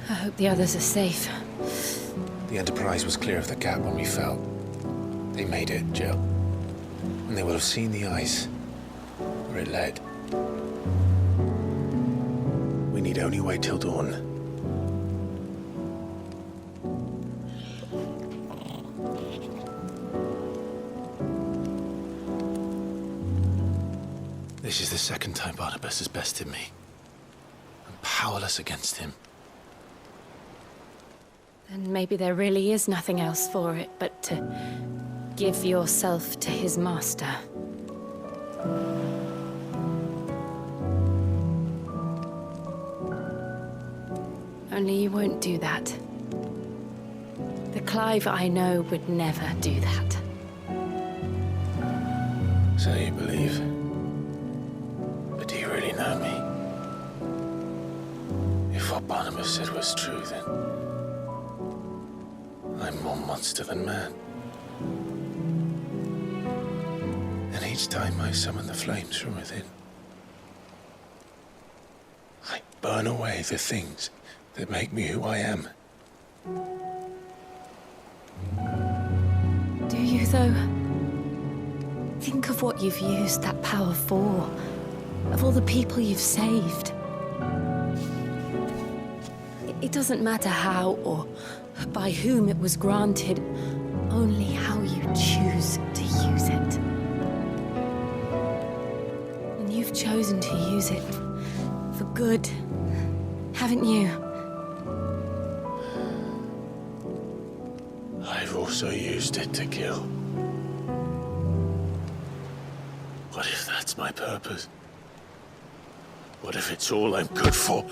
I hope the others are safe. The Enterprise was clear of the gap when we fell. They made it, Jill. And they will have seen the ice where it led. We need only wait till dawn. This is the second time Barnabas has bested me. I'm powerless against him. Then maybe there really is nothing else for it but to give yourself to his master. Only you won't do that. The Clive I know would never do that. So you believe? But do you really know me? If what Barnabas said was true, then I'm more monster than man. And each time I summon the flames from within, I burn away the things that make me who I am. Do you, though? Think of what you've used that power for, of all the people you've saved. It doesn't matter how or by whom it was granted, only how you choose to use it. And you've chosen to use it for good, haven't you? I've also used it to kill. What if that's my purpose? What if it's all I'm good for?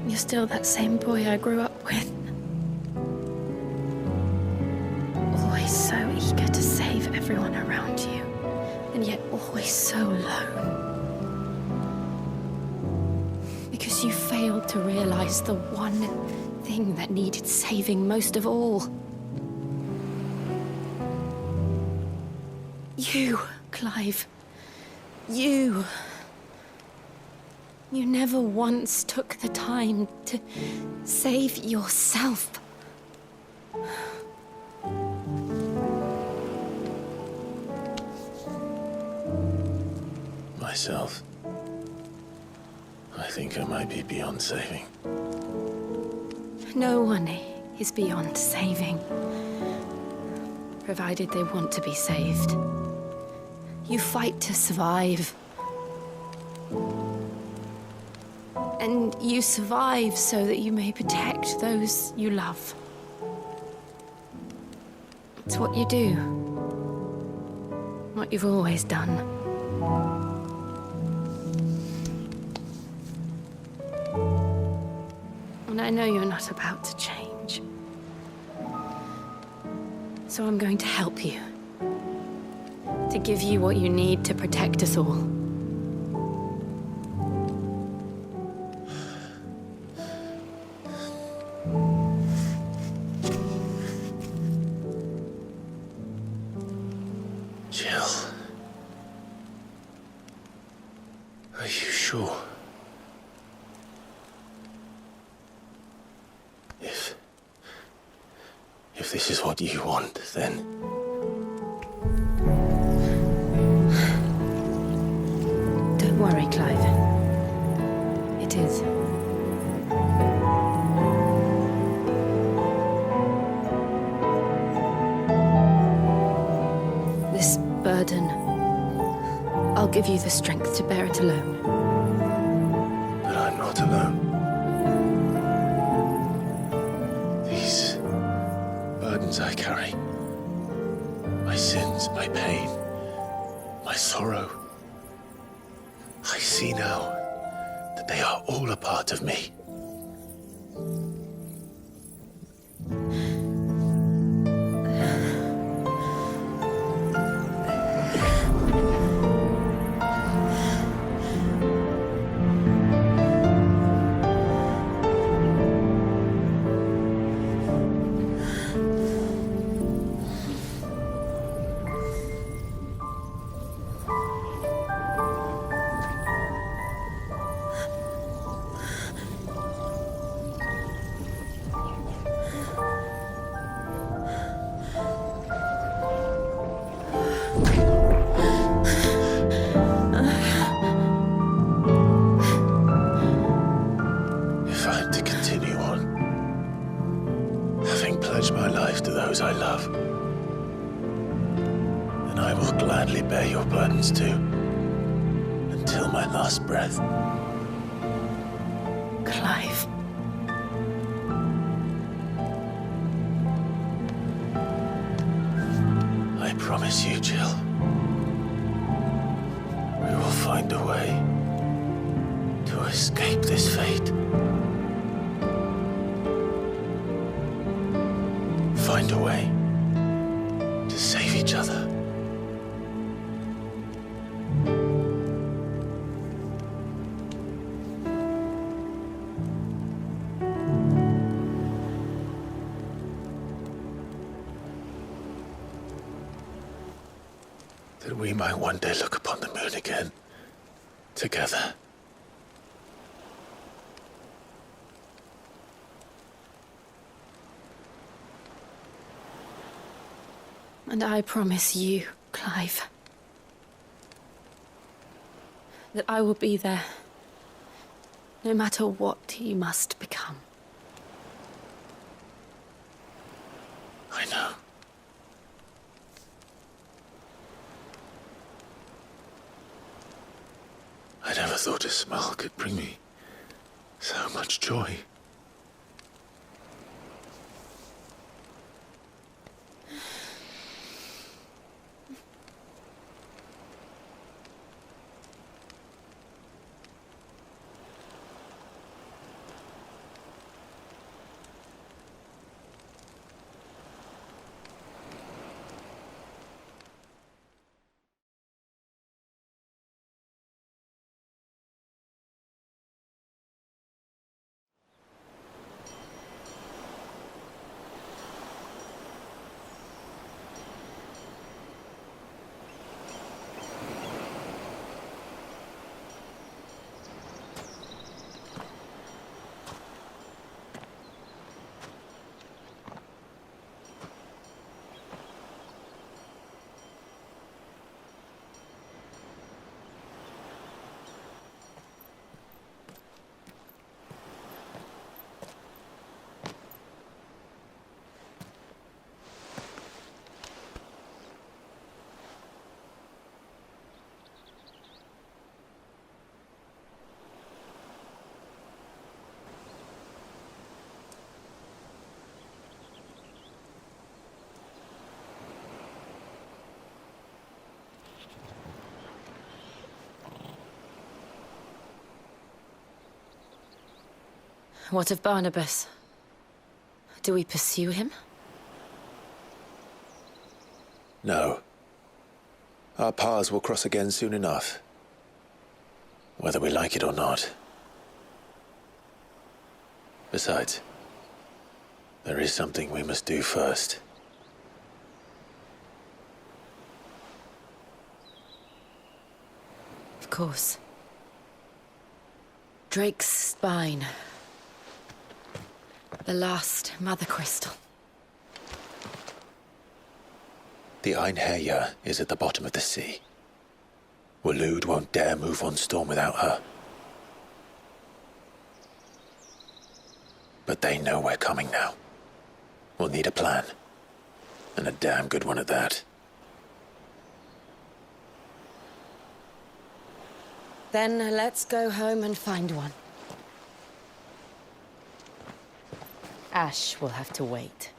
You're still that same boy I grew up with. Always so eager to save everyone around you, and yet always so alone. Because you failed to realize the one thing that needed saving most of all. You, Clive. You. You never once took the time to save yourself. Myself? I think I might be beyond saving. No one is beyond saving, provided they want to be saved. You fight to survive. And you survive so that you may protect those you love. It's what you do. What you've always done. And I know you're not about to change. So I'm going to help you. To give you what you need to protect us all. Jill. Are you sure? If this is what you want, then... Don't worry, Clive. It is. This burden, I'll give you the strength to bear it alone. But I'm not alone. These burdens I carry, my sins, my pain, my sorrow, I see now that they are all a part of me. having pledged my life to those I love, then I will gladly bear your burdens too, until my last breath. Clive. I promise you, Jill, we will find a way to escape this fate. Find a way to save each other. That we might one day look upon the moon again, together. And I promise you, Clive, that I will be there, no matter what you must become. I know. I never thought a smile could bring me so much joy. What of Barnabas? Do we pursue him? No. Our paths will cross again soon enough, whether we like it or not. Besides, there is something we must do first. Of course. Drake's spine. The last Mothercrystal. The Einherja is at the bottom of the sea. Waloed won't dare move on Storm without her. But they know we're coming now. We'll need a plan. And a damn good one at that. Then let's go home and find one. Ash will have to wait.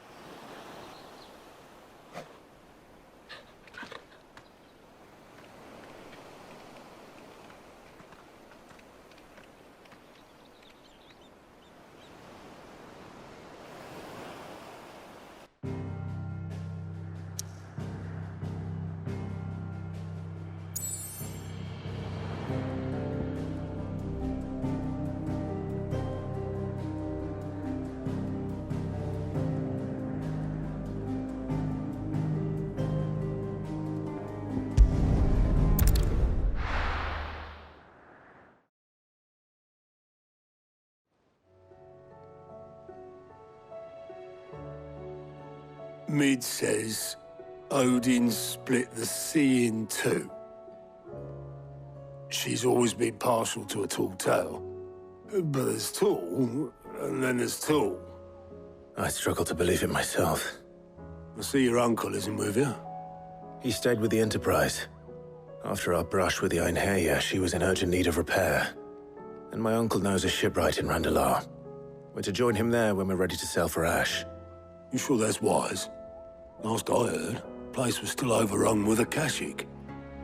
Mid says Odin split the sea in two. She's always been partial to a tall tale. But there's tall, and then there's tall. I struggle to believe it myself. I see your uncle isn't with you. He stayed with the Enterprise. After our brush with the Einherja, she was in urgent need of repair. And my uncle knows a shipwright in Randalar. We're to join him there when we're ready to sail for Ash. You sure that's wise? Last I heard, the place was still overrun with Akashic.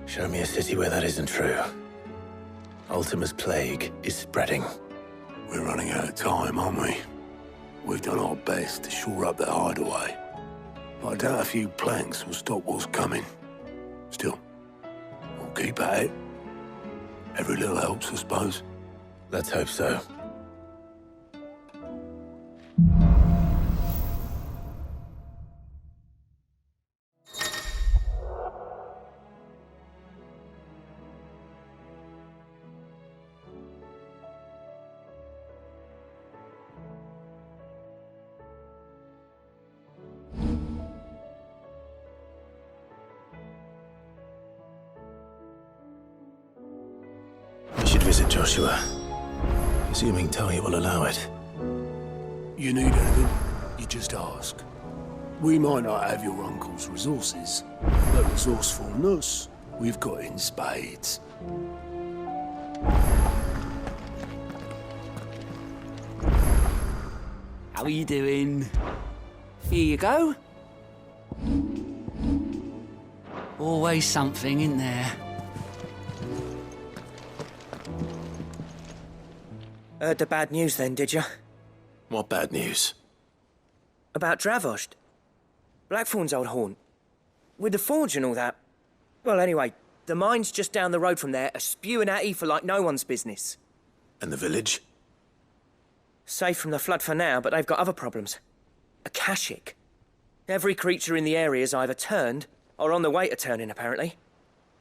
Show me a city where that isn't true. Ultima's plague is spreading. We're running out of time, aren't we? We've done our best to shore up that hideaway. But I doubt a few planks will stop what's coming. Still, we'll keep at it. Every little helps, I suppose. Let's hope so. We should visit Joshua. Assuming Talia will allow it. You need anything, you just ask. We might not have your uncle's resources, but resourcefulness we've got in spades. How are you doing? Here you go. Always something in there. Heard the bad news then, did you? What bad news? About Dravost. Blackthorn's old haunt. With the forge and all that. Well, anyway, the mines just down the road from there are spewing out ether like no one's business. And the village? Safe from the flood for now, but they've got other problems. Akashic. Every creature in the area's either turned or on the way to turning, apparently.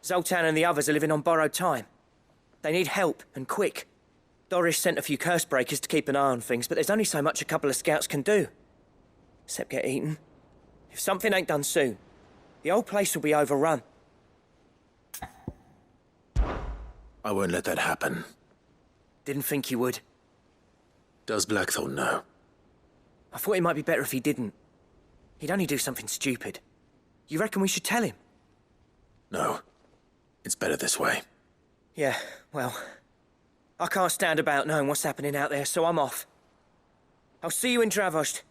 Zoltan and the others are living on borrowed time. They need help, and quick. Doris sent a few curse breakers to keep an eye on things, but there's only so much a couple of scouts can do. Except get eaten. If something ain't done soon, the old place will be overrun. I won't let that happen. Didn't think you would. Does Blackthorn know? I thought it might be better if he didn't. He'd only do something stupid. You reckon we should tell him? No. It's better this way. Yeah, well, I can't stand about knowing what's happening out there, so I'm off. I'll see you in Dravost.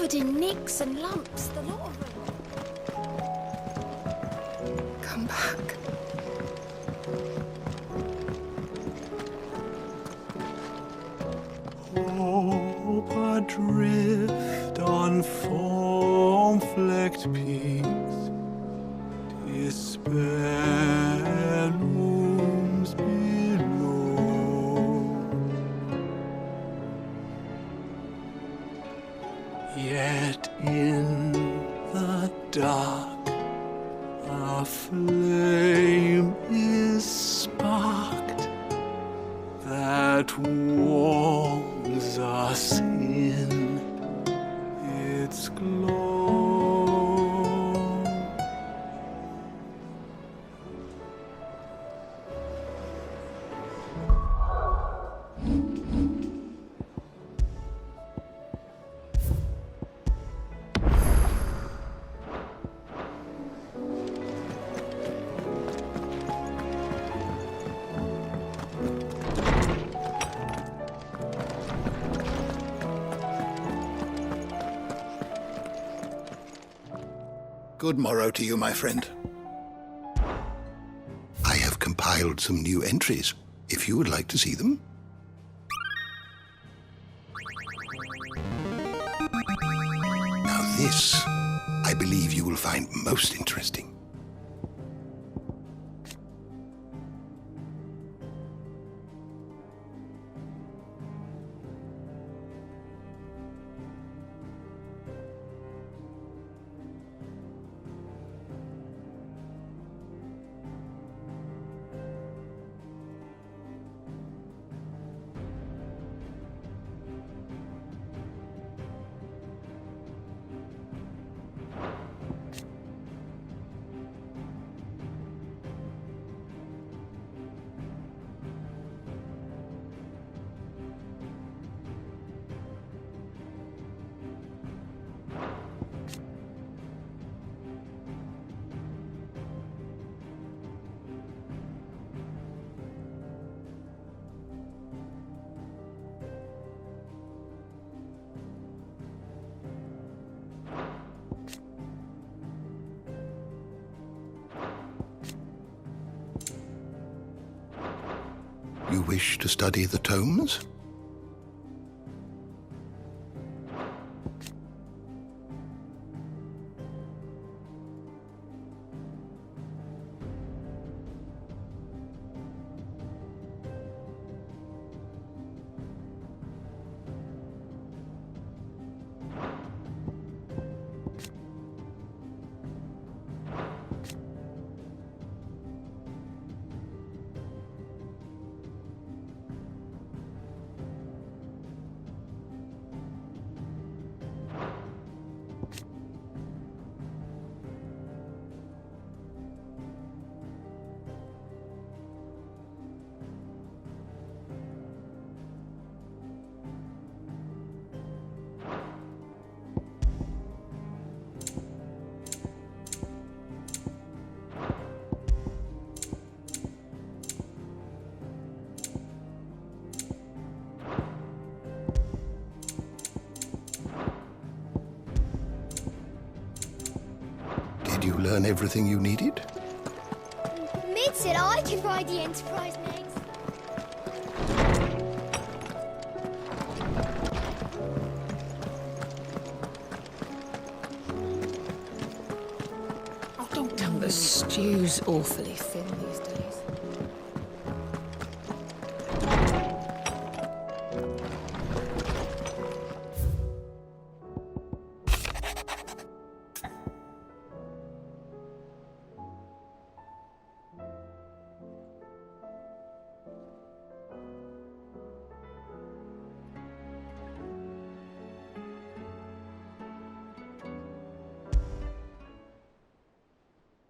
covered in nicks and lumps, the lot of them. Come back. Hope adrift on foam-flecked peaks, despair looms below. Yet in the dark, a flame is sparked that warms us in its glow. Good morrow to you, my friend. I have compiled some new entries, if you would like to see them. Now this, I believe you will find most interesting. You wish to study the tomes? Did you learn everything you needed? Mid said I can ride the Enterprise next. Oh, don't tell me the stew's awfully thin these days.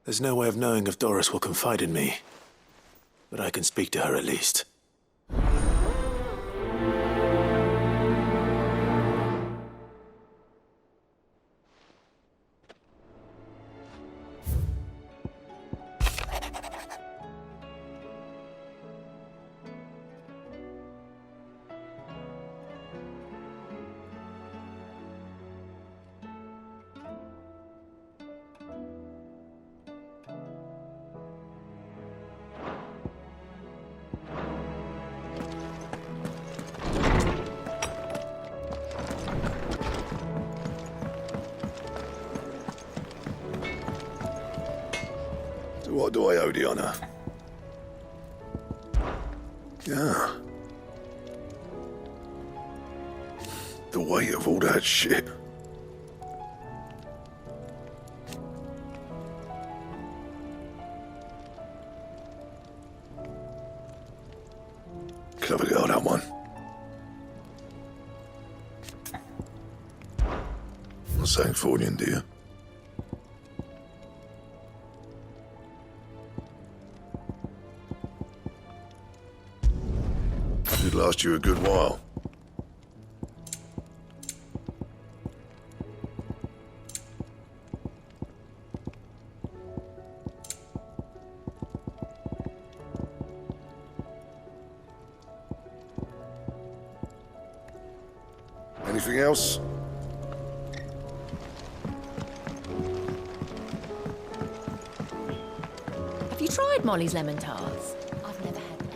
There's no way of knowing if Doris will confide in me, but I can speak to her at least. So what do I owe the honor? Yeah. The weight of all that shit. Clever girl, that one. Not saying Fordian, do you? Did last you a good while. Anything else? Have you tried Molly's lemon tarts? I've never had them.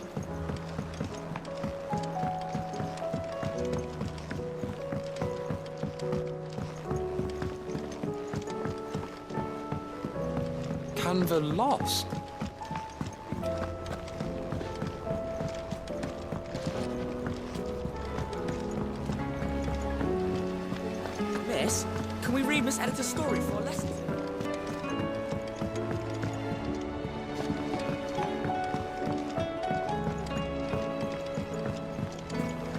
Canva lost. Miss, can we read Miss Editor's story for a lesson?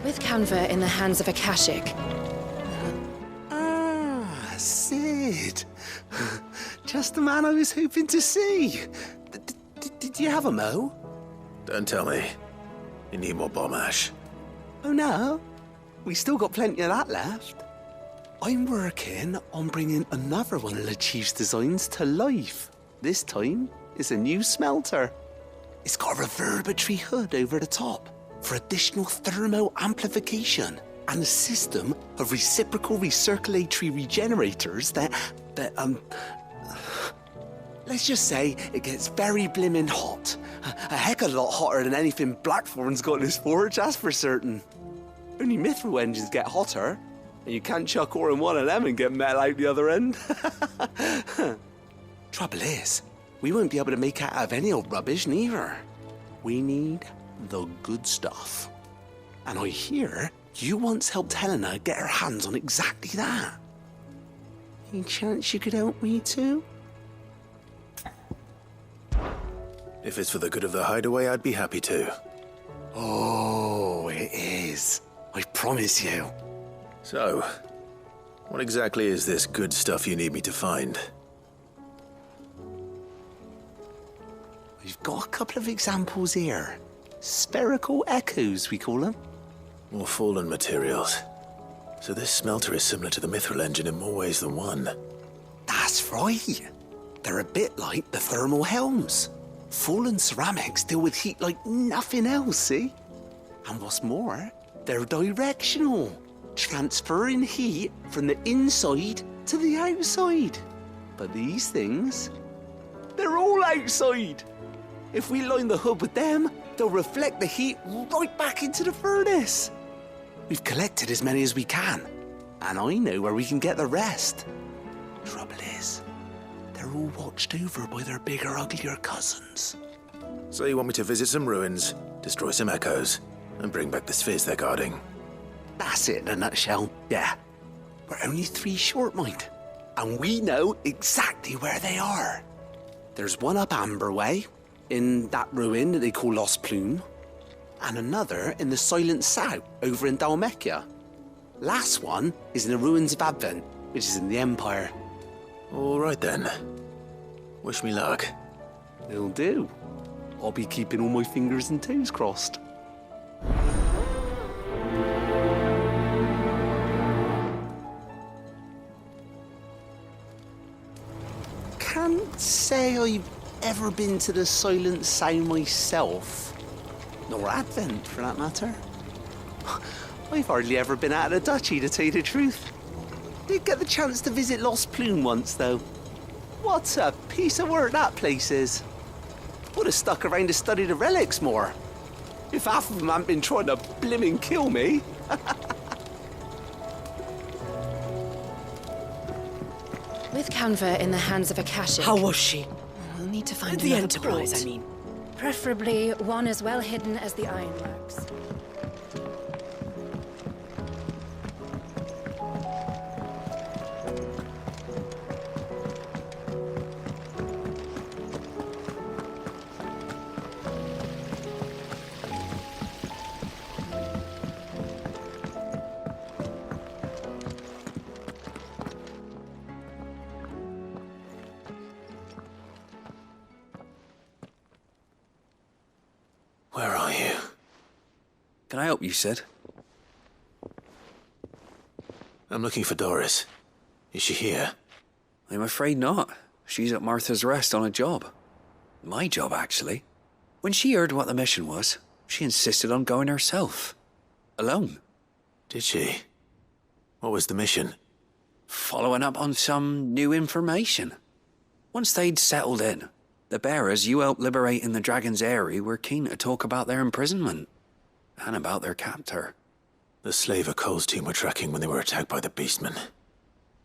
With Canva in the hands of Akashic. Ah, Sid. Just the man I was hoping to see. Did you have a mo? Don't tell me. You need more bomb ash. Oh no, we still got plenty of that left. I'm working on bringing another one of the Chief's designs to life. This time, it's a new smelter. It's got a reverberatory hood over the top for additional thermo amplification and a system of reciprocal recirculatory regenerators that let's just say it gets very blimmin' hot. A heck of a lot hotter than anything Blackthorn's got in his forge, that's for certain. Only mithril engines get hotter, and you can't chuck ore in one of them and get metal out the other end. Trouble is, we won't be able to make it out of any old rubbish, neither. We need the good stuff. And I hear you once helped Helena get her hands on exactly that. Any chance you could help me too? If it's for the good of the hideaway, I'd be happy to. Oh, it is. I promise you. So, what exactly is this good stuff you need me to find? We've got a couple of examples here. Spherical echoes, we call them. More fallen materials. So this smelter is similar to the mithril engine in more ways than one. That's right. They're a bit like the thermal helms. Fallen ceramics deal with heat like nothing else, see? And what's more, they're directional, transferring heat from the inside to the outside. But these things, they're all outside. If we line the hood with them, they'll reflect the heat right back into the furnace. We've collected as many as we can, and I know where we can get the rest. Trouble is, they're all watched over by their bigger, uglier cousins. So you want me to visit some ruins, destroy some echoes, and bring back the spheres they're guarding? That's it in a nutshell, yeah. We're only 3 short, mind, and we know exactly where they are. There's one up Amber Way, in that ruin that they call Lost Plume, and another in the Silent South, over in Dhalmekian. Last one is in the ruins of Advent, which is in the Empire. All right then. Wish me luck. It'll do. I'll be keeping all my fingers and toes crossed. Can't say I've ever been to the Silent Sound myself. Nor Advent, for that matter. I've hardly ever been out of the duchy, to tell you the truth. Did get the chance to visit Lost Plume once, though. What a piece of work that place is. Would have stuck around to study the relics more. If half of them hadn't been trying to blimmin' kill me. With Canva in the hands of Akashic. How was she? We'll need to find The another Enterprise, port. I mean. Preferably one as well hidden as the ironworks. Where are you? Can I help you, Sid? I'm looking for Doris. Is she here? I'm afraid not. She's at Martha's Rest on a job. My job, actually. When she heard what the mission was, she insisted on going herself. Alone. Did she? What was the mission? Following up on some new information. Once they'd settled in, the bearers you helped liberate in the Dragon's Eyrie were keen to talk about their imprisonment. And about their captor. The slaver Cole's team were tracking when they were attacked by the Beastmen.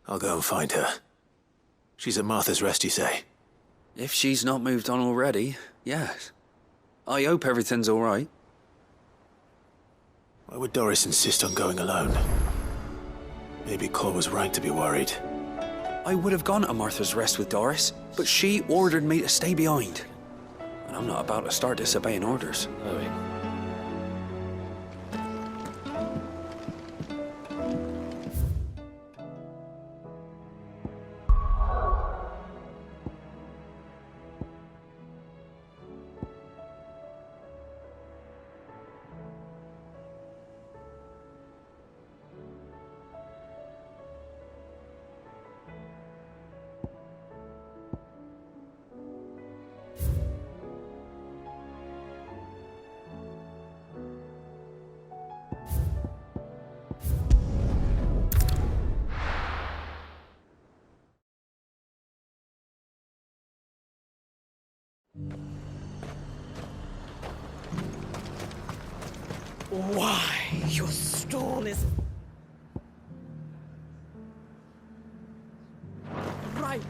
I'll go and find her. She's at Martha's Rest, you say? If she's not moved on already, yes. I hope everything's all right. Why would Doris insist on going alone? Maybe Cole was right to be worried. I would have gone to Martha's Rest with Doris, but she ordered me to stay behind. And I'm not about to start disobeying orders. Why, your stall is... right.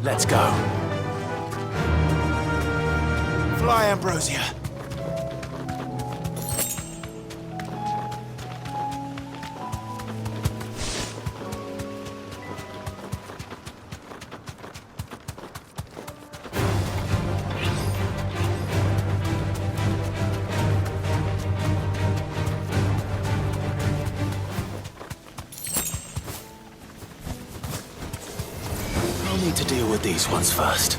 Let's go. Fly, Ambrosia. deal with these ones first.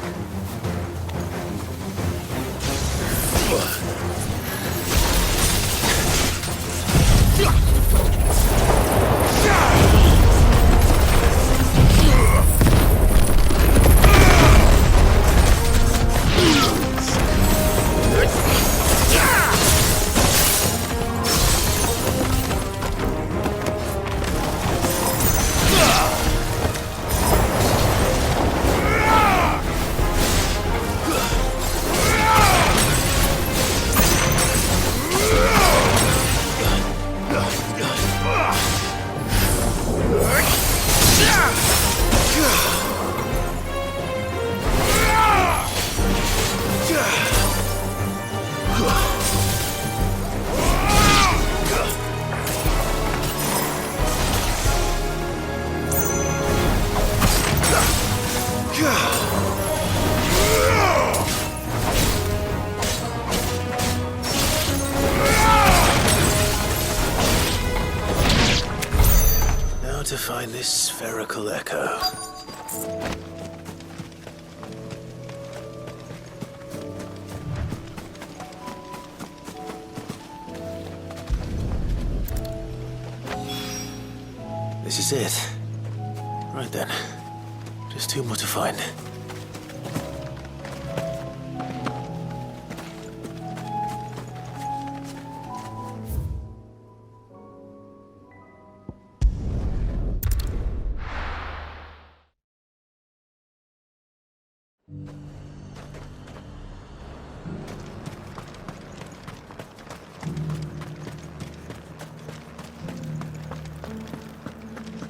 To find this spherical echo. This is it. Right then. Just two more to find.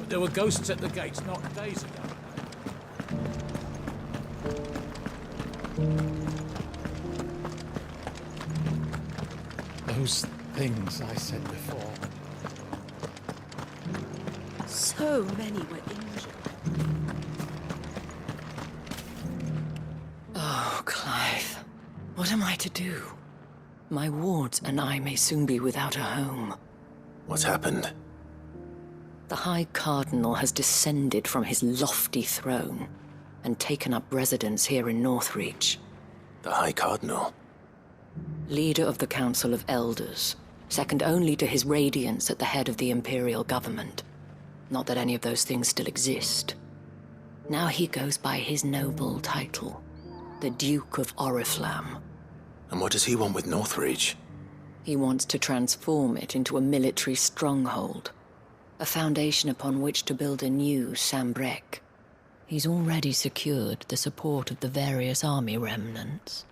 There were ghosts at the gates not days ago. Those things I said before. So many were injured. Oh, Clive. What am I to do? My wards and I may soon be without a home. What's happened? The High Cardinal has descended from his lofty throne and taken up residence here in Northreach. The High Cardinal? Leader of the Council of Elders, second only to his Radiance at the head of the Imperial government. Not that any of those things still exist. Now he goes by his noble title, the Duke of Oriflamme. And what does he want with Northreach? He wants to transform it into a military stronghold. A foundation upon which to build a new Sanbreque. He's already secured the support of the various army remnants,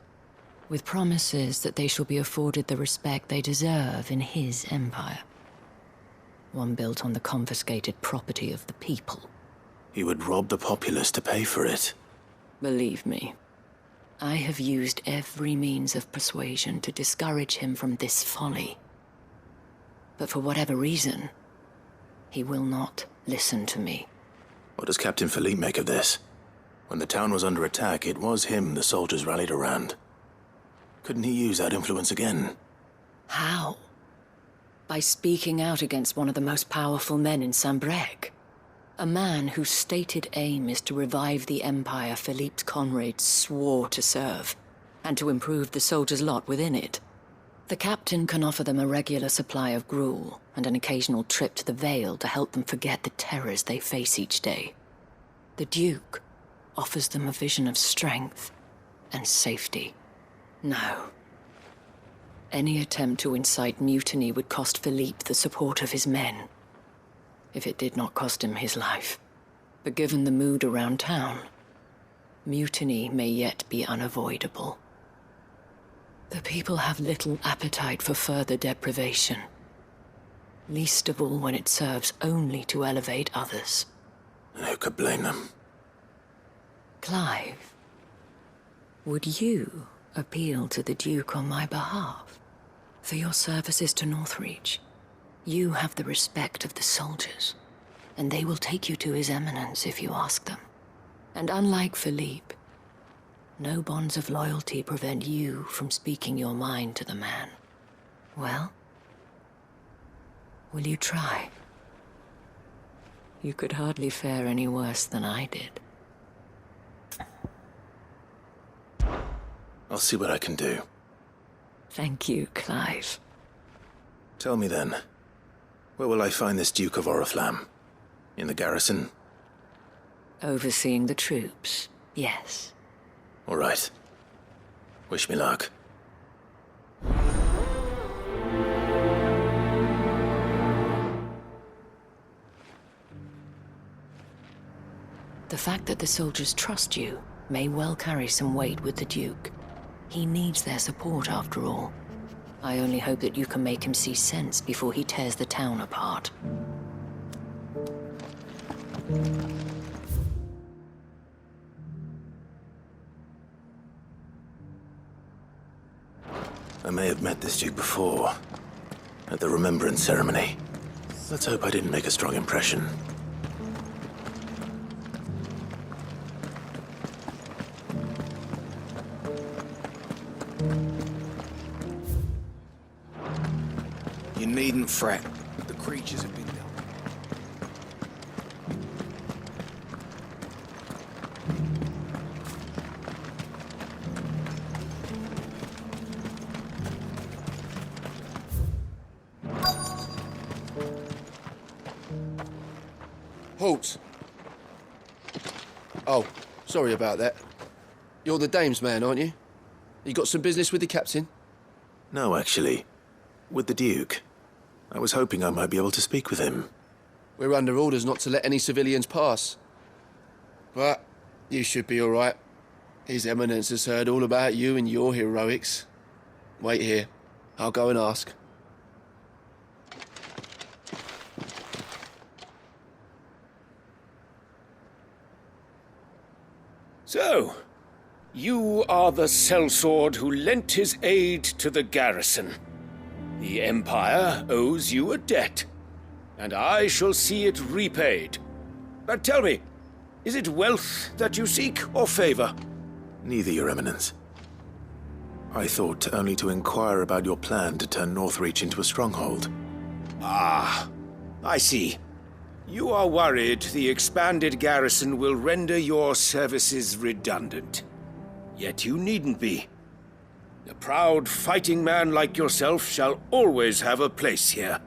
with promises that they shall be afforded the respect they deserve in his empire. One built on the confiscated property of the people. He would rob the populace to pay for it. Believe me, I have used every means of persuasion to discourage him from this folly. But for whatever reason, he will not listen to me. What does Captain Philippe make of this? When the town was under attack, it was him the soldiers rallied around. Couldn't he use that influence again? How? By speaking out against one of the most powerful men in Sanbreque. A man whose stated aim is to revive the empire Philippe's comrades swore to serve, and to improve the soldiers' lot within it. The captain can offer them a regular supply of gruel, and an occasional trip to the Vale to help them forget the terrors they face each day. The Duke offers them a vision of strength and safety. No. Any attempt to incite mutiny would cost Philippe the support of his men, if it did not cost him his life. But given the mood around town, mutiny may yet be unavoidable. The people have little appetite for further deprivation, least of all when it serves only to elevate others. And who could blame them? Clive, would you appeal to the Duke on my behalf? For your services to Northreach, you have the respect of the soldiers, and they will take you to His Eminence if you ask them. And unlike Philippe, no bonds of loyalty prevent you from speaking your mind to the man. Well, will you try? You could hardly fare any worse than I did. I'll see what I can do. Thank you, Clive. Tell me then, where will I find this Duke of Oriflamme? In the garrison? Overseeing the troops, yes. All right. Wish me luck. The fact that the soldiers trust you may well carry some weight with the Duke. He needs their support, after all. I only hope that you can make him see sense before he tears the town apart. I may have met this Duke before, at the Remembrance Ceremony. Let's hope I didn't make a strong impression. You needn't fret. The creatures have been done. Halt! Oh, sorry about that. You're the dame's man, aren't you? You got some business with the captain? No, actually. With the Duke. I was hoping I might be able to speak with him. We're under orders not to let any civilians pass. But you should be all right. His Eminence has heard all about you and your heroics. Wait here. I'll go and ask. So, you are the sellsword who lent his aid to the garrison. The Empire owes you a debt, and I shall see it repaid. But tell me, is it wealth that you seek, or favor? Neither, Your Eminence. I thought only to inquire about your plan to turn Northreach into a stronghold. Ah, I see. You are worried the expanded garrison will render your services redundant. Yet you needn't be. A proud fighting man like yourself shall always have a place here.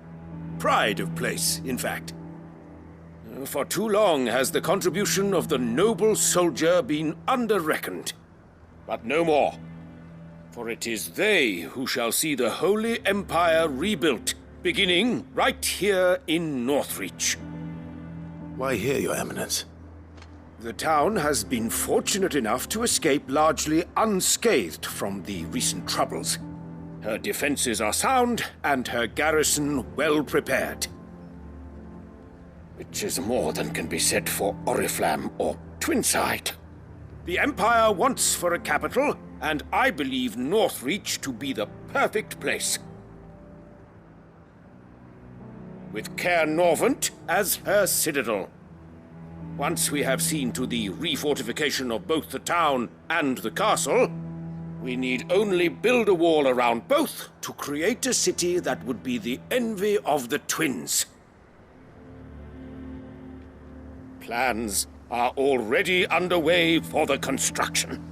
Pride of place, in fact. For too long has the contribution of the noble soldier been under-reckoned. But no more. For it is they who shall see the Holy Empire rebuilt, beginning right here in Northreach. Why here, Your Eminence? The town has been fortunate enough to escape largely unscathed from the recent troubles. Her defenses are sound, and her garrison well prepared. Which is more than can be said for Oriflamme or Twinside. The Empire wants for a capital, and I believe Northreach to be the perfect place. With Caer Norvent as her citadel. Once we have seen to the refortification of both the town and the castle, we need only build a wall around both to create a city that would be the envy of the twins. Plans are already underway for the construction.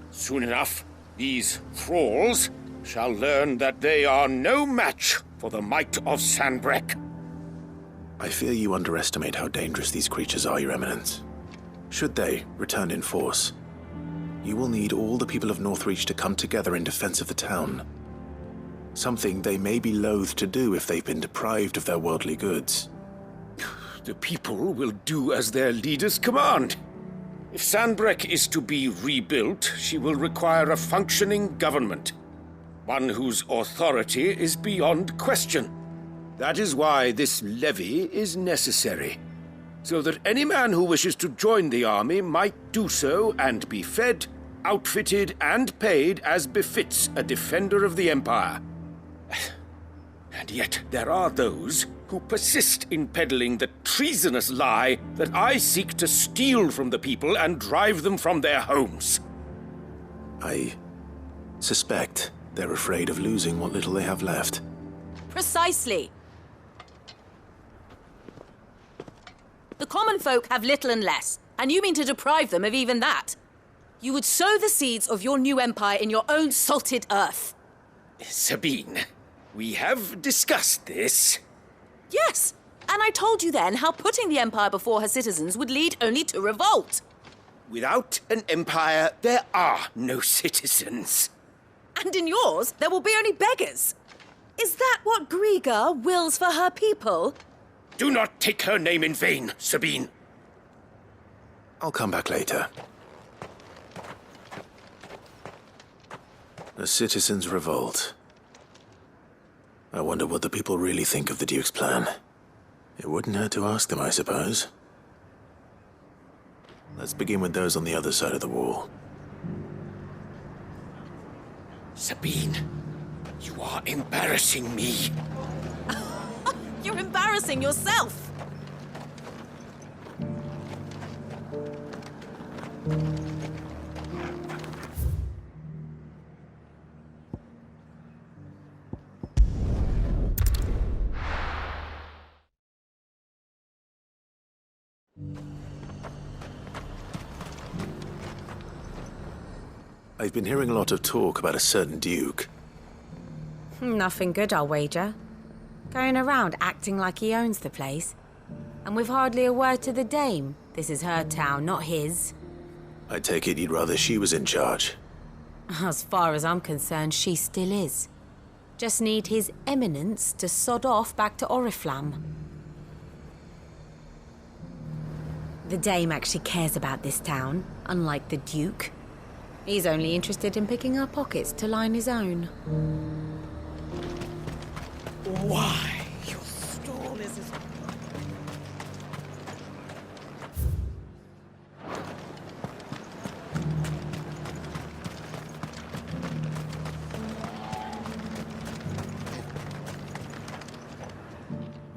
Soon enough, these thralls shall learn that they are no match for the might of Sanbreque. I fear you underestimate how dangerous these creatures are, Your Eminence. Should they return in force, you will need all the people of Northreach to come together in defense of the town. Something they may be loath to do if they've been deprived of their worldly goods. The people will do as their leaders command. If Sanbreque is to be rebuilt, she will require a functioning government. One whose authority is beyond question. That is why this levy is necessary, so that any man who wishes to join the army might do so and be fed, outfitted, and paid as befits a defender of the Empire. And yet there are those who persist in peddling the treasonous lie that I seek to steal from the people and drive them from their homes. I suspect they're afraid of losing what little they have left. Precisely. The common folk have little and less, and you mean to deprive them of even that? You would sow the seeds of your new empire in your own salted earth. Sabine, we have discussed this. Yes, and I told you then how putting the empire before her citizens would lead only to revolt. Without an empire, there are no citizens. And in yours, there will be only beggars. Is that what Griga wills for her people? Do not take her name in vain, Sabine. I'll come back later. The citizens revolt. I wonder what the people really think of the Duke's plan. It wouldn't hurt to ask them, I suppose. Let's begin with those on the other side of the wall. Sabine, you are embarrassing me. You're embarrassing yourself. I've been hearing a lot of talk about a certain Duke. Nothing good, I'll wager. Going around acting like he owns the place. And with hardly a word to the dame. This is her town, not his. I take it you'd rather she was in charge. As far as I'm concerned, she still is. Just need his eminence to sod off back to Oriflamme. The dame actually cares about this town, unlike the Duke. He's only interested in picking her pockets to line his own. Why? Your stall is as...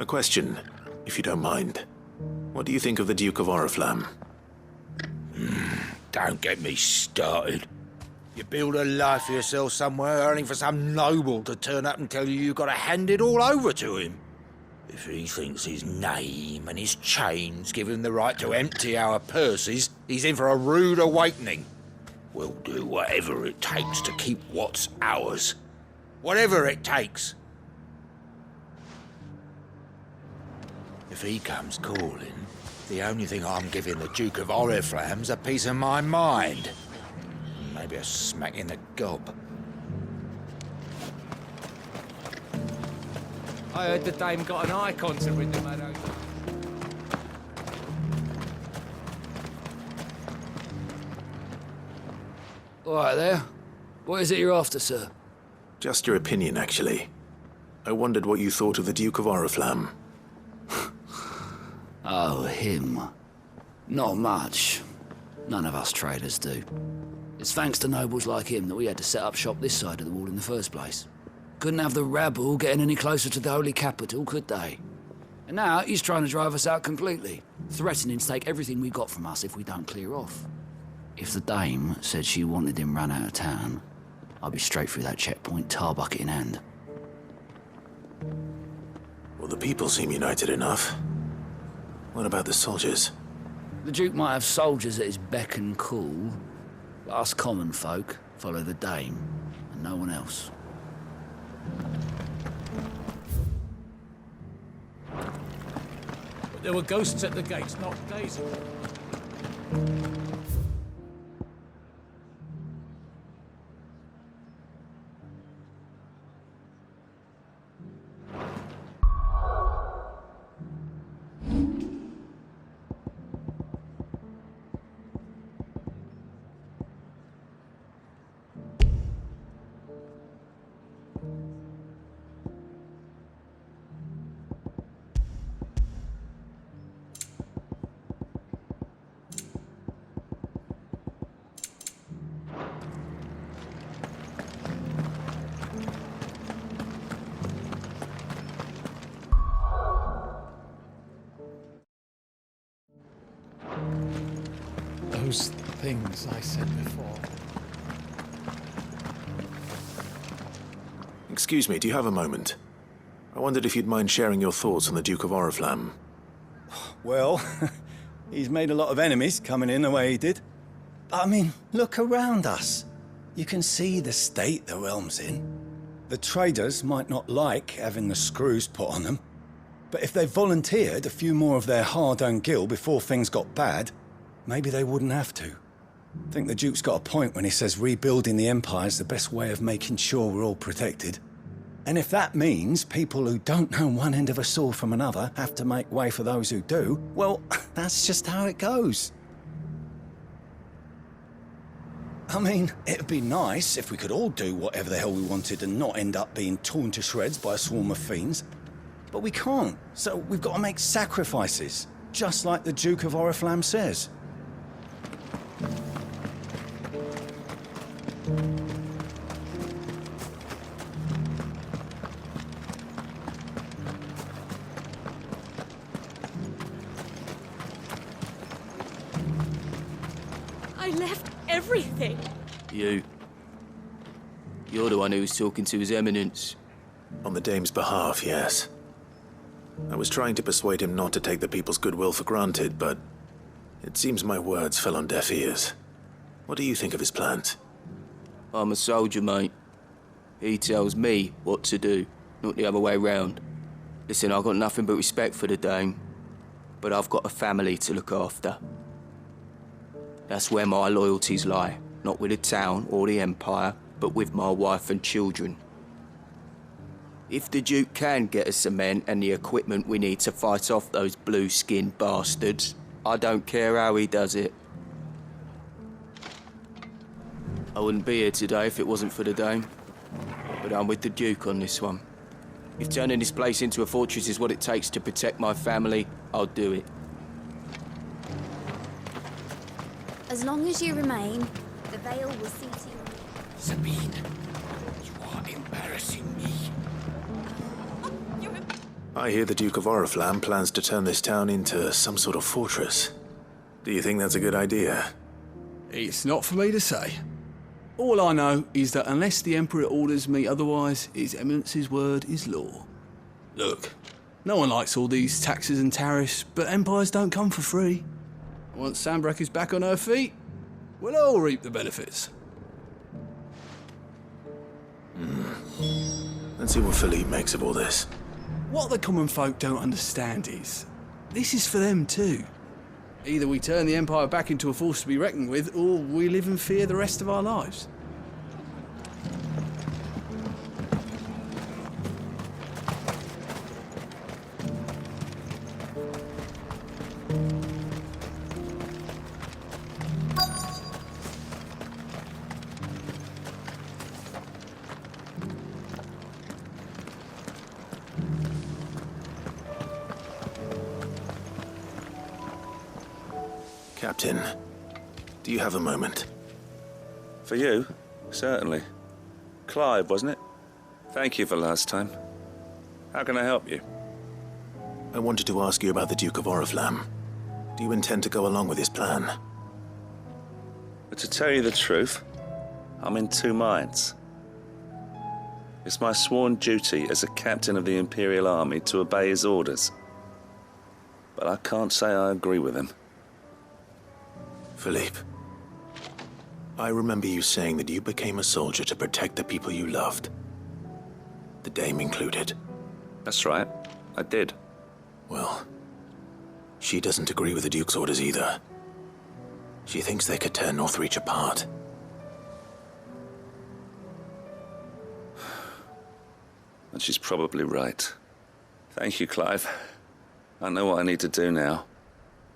A question, if you don't mind. What do you think of the Duke of Oriflamme? Don't get me started. You build a life for yourself somewhere, earning for some noble to turn up and tell you you've got to hand it all over to him. If he thinks his name and his chains give him the right to empty our purses, he's in for a rude awakening. We'll do whatever it takes to keep what's ours. Whatever it takes. If he comes calling, the only thing I'm giving the Duke of Oriflamme's a piece of my mind. Maybe a smack in the gob. I heard the dame got an Eikon to rid the meadow. All right there. What is it you're after, sir? Just your opinion, actually. I wondered what you thought of the Duke of Oriflamme. Oh, him. Not much. None of us traders do. It's thanks to nobles like him that we had to set up shop this side of the wall in the first place. Couldn't have the rabble getting any closer to the holy capital, could they? And now he's trying to drive us out completely, threatening to take everything we got from us if we don't clear off. If the dame said she wanted him run out of town, I'd be straight through that checkpoint, tar bucket in hand. Well, the people seem united enough. What about the soldiers? The Duke might have soldiers at his beck and call, but us common folk follow the dame, and no one else. But there were ghosts at the gates not days ago. Those things I said before. Excuse me, do you have a moment? I wondered if you'd mind sharing your thoughts on the Duke of Oriflamme. Well, he's made a lot of enemies coming in the way he did. I mean, look around us. You can see the state the realm's in. The traders might not like having the screws put on them, but if they volunteered a few more of their hard-earned gil before things got bad, maybe they wouldn't have to. I think the Duke's got a point when he says rebuilding the Empire's the best way of making sure we're all protected. And if that means people who don't know one end of a sword from another have to make way for those who do, well, that's just how it goes. I mean, it'd be nice if we could all do whatever the hell we wanted and not end up being torn to shreds by a swarm of fiends. But we can't, so we've got to make sacrifices, just like the Duke of Oriflamme says. I left everything. You're the one who was talking to His Eminence. On the Dame's behalf, yes. I was trying to persuade him not to take the people's goodwill for granted, but it seems my words fell on deaf ears. What do you think of his plans? I'm a soldier, mate. He tells me what to do, not the other way round. Listen, I've got nothing but respect for the Dame, but I've got a family to look after. That's where my loyalties lie, not with the town or the Empire, but with my wife and children. If the Duke can get us the men and the equipment we need to fight off those blue-skinned bastards, I don't care how he does it. I wouldn't be here today if it wasn't for the Dame, but I'm with the Duke on this one. If turning this place into a fortress is what it takes to protect my family, I'll do it. As long as you remain, the veil will see to you. Sabine, you are embarrassing me. I hear the Duke of Oriflamme plans to turn this town into some sort of fortress. Do you think that's a good idea? It's not for me to say. All I know is that unless the Emperor orders me otherwise, His Eminence's word is law. Look, no one likes all these taxes and tariffs, but empires don't come for free. Once Sanbreque is back on her feet, we'll all reap the benefits. Let's see what Philippe makes of all this. What the common folk don't understand is, this is for them too. Either we turn the Empire back into a force to be reckoned with, or we live in fear the rest of our lives. Captain, do you have a moment? For you? Certainly. Clive, wasn't it? Thank you for last time. How can I help you? I wanted to ask you about the Duke of Oriflamme. Do you intend to go along with his plan? But to tell you the truth, I'm in two minds. It's my sworn duty as a captain of the Imperial Army to obey his orders. But I can't say I agree with him. Philippe, I remember you saying that you became a soldier to protect the people you loved. The Dame included. That's right, I did. Well, she doesn't agree with the Duke's orders either. She thinks they could tear Northreach apart. And she's probably right. Thank you, Clive. I know what I need to do now.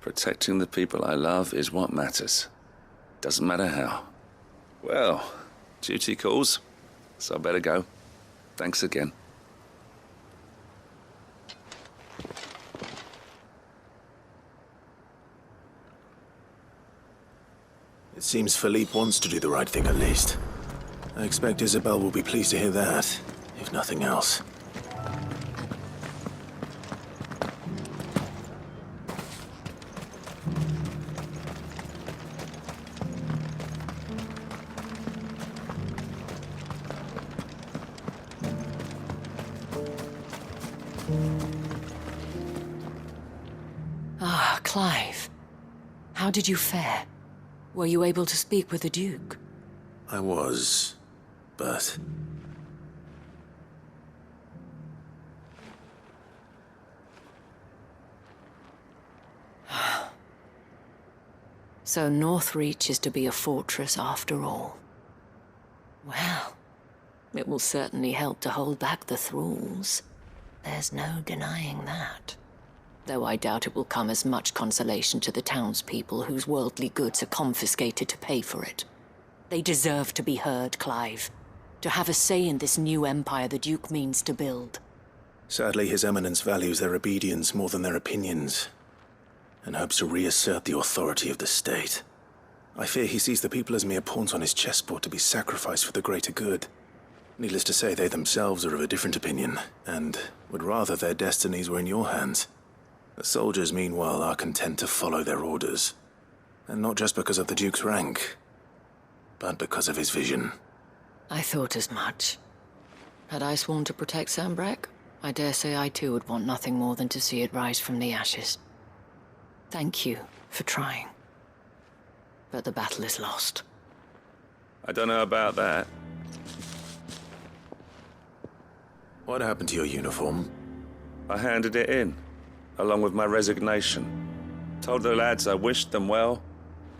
Protecting the people I love is what matters. Doesn't matter how. Well, duty calls, so I better go. Thanks again. It seems Philippe wants to do the right thing at least. I expect Isabel will be pleased to hear that, if nothing else. Ah, Clive. How did you fare? Were you able to speak with the Duke? I was, but... So Northreach is to be a fortress after all. Well, it will certainly help to hold back the thralls. There's no denying that. Though I doubt it will come as much consolation to the townspeople whose worldly goods are confiscated to pay for it. They deserve to be heard, Clive. To have a say in this new empire the Duke means to build. Sadly, His Eminence values their obedience more than their opinions, and hopes to reassert the authority of the state. I fear he sees the people as mere pawns on his chessboard to be sacrificed for the greater good. Needless to say, they themselves are of a different opinion, and would rather their destinies were in your hands. The soldiers, meanwhile, are content to follow their orders. And not just because of the Duke's rank, but because of his vision. I thought as much. Had I sworn to protect Sanbreque, I dare say I too would want nothing more than to see it rise from the ashes. Thank you for trying. But the battle is lost. I don't know about that. What happened to your uniform? I handed it in, along with my resignation. Told the lads I wished them well,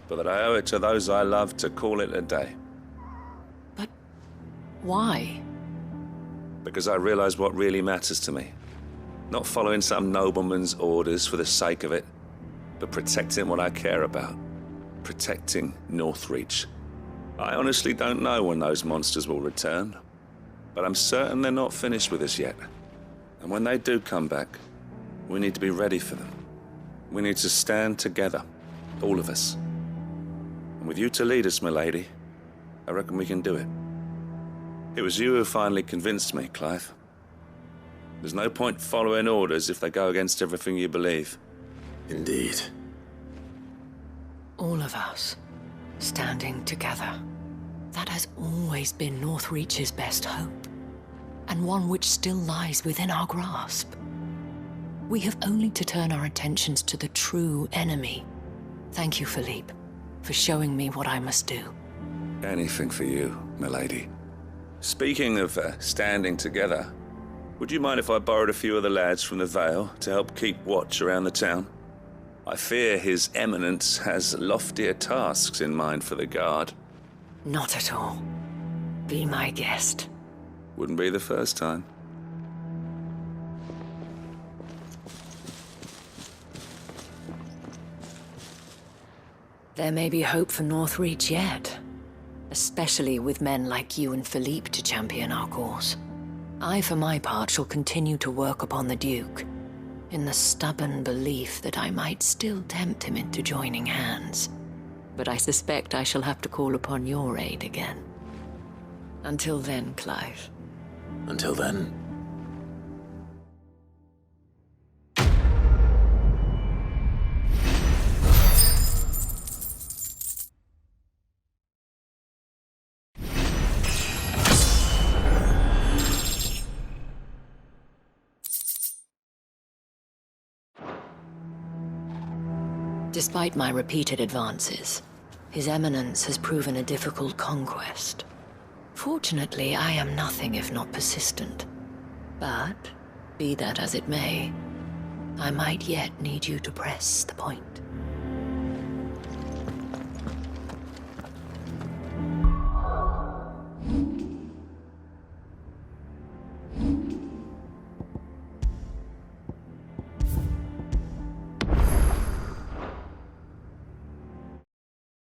but that I owe it to those I love to call it a day. But why? Because I realized what really matters to me. Not following some nobleman's orders for the sake of it, but protecting what I care about. Protecting Northreach. I honestly don't know when those monsters will return, but I'm certain they're not finished with us yet. And when they do come back, we need to be ready for them. We need to stand together, all of us. And with you to lead us, milady, I reckon we can do it. It was you who finally convinced me, Clive. There's no point following orders if they go against everything you believe. Indeed. All of us, standing together. That has always been Northreach's best hope, and one which still lies within our grasp. We have only to turn our attentions to the true enemy. Thank you, Philippe, for showing me what I must do. Anything for you, milady. Speaking of standing together, would you mind if I borrowed a few of the lads from the Vale to help keep watch around the town? I fear His Eminence has loftier tasks in mind for the guard. Not at all. Be my guest. Wouldn't be the first time. There may be hope for Northreach yet, especially with men like you and Philippe to champion our cause. I, for my part, shall continue to work upon the Duke, in the stubborn belief that I might still tempt him into joining hands. But I suspect I shall have to call upon your aid again. Until then, Clive. Until then. Despite my repeated advances, His Eminence has proven a difficult conquest. Fortunately, I am nothing if not persistent. But, be that as it may, I might yet need you to press the point.